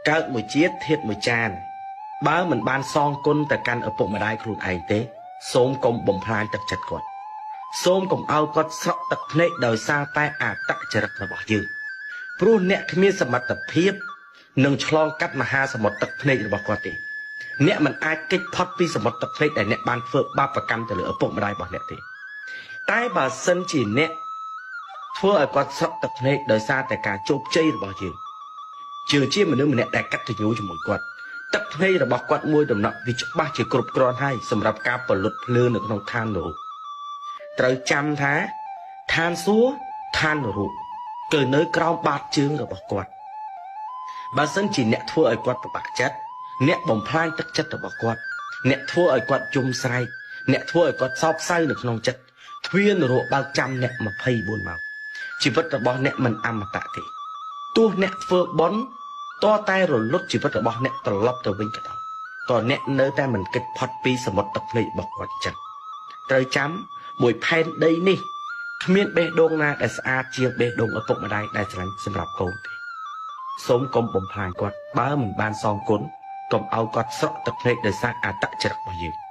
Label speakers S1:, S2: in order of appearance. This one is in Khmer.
S1: កើតមួយជាតិធាតមួយចានបើមិនបានសងគុណទៅកាន់ឪពុកម្ដាយខ្លួនឯងទេសូមកុំបំផ្លាញទឹកចិត្តគាត់សូមកុំឲ្យគាត់ស្រក់ទឹកភ្នែកដោយសារតែអត្តចរិតរបស់យើងព្រោះអ្នកគ្មានសមត្ថភាពនឹងឆ្លងកាត់មហាសមុទ្រទឹកភ្នែករបស់គាត់ទេអ្នកមិនអាចគេចផុតពីសមុទ្រទឹកភ្នែកដែលអ្នកបានធ្វើបាបកម្មទៅលើឪពុកម្ដាយរបស់អ្នកទេតែបើសិនជាអ្នកធ្វើឲ្យគាត់ស្រក់ទឹកភ្នែកដោយសារតែការជោគជ័យរបស់យើងជាមនុស្សម្នាក់ដែលកតញ្ញូជាមួយគាត់ទឹកភ្នែករបស់គាត់មួយដំណក់វាច្បាស់ជាគ្រប់គ្រាន់ហើយសម្រាប់ការផលិតភ្លើងនៅក្នុងឋាននរកត្រូវចាំថាឋានសួគ៌ឋាននរកគឺនៅក្រោមបាតជើងរបស់គាត់បើសិនជាអ្នកធ្វើឲ្យគាត់ពិបាកចិត្តអ្នកបំផ្លាញទឹកចិត្តរបស់គាត់អ្នកធ្វើឲ្យគាត់យំស្រែកអ្នកធ្វើឲ្យគាត់សោកសៅនៅក្នុងចិត្តទ្វារនរកបើកចាំអ្នក24ម៉ោងជីវិតរបស់អ្នកមិនអមតៈទេទោះអ្នកធ្វើបុណ្យតតែរលត់ជីវិតរបស់អ្នកត្រឡប់ទៅវិញក៏ដោយក៏អ្នកនៅតែមិនគេចផុតពីសមុទ្រទឹកភ្នែករបស់គាត់ចឹងត្រូវចាំមួយផែនដីនេះគ្មានបេះដូងណាដែលស្អាតជាងបេះដូងឪពុកម្ដាយដែលស្រឡាញ់សម្រាប់កូនទេសូមកុំបំផ្លាញគាត់បើមិនបានសងគុណកុំឲ្យគាត់ស្រក់ទឹកភ្នែកដោយសារអត្តចរិតរបស់យើង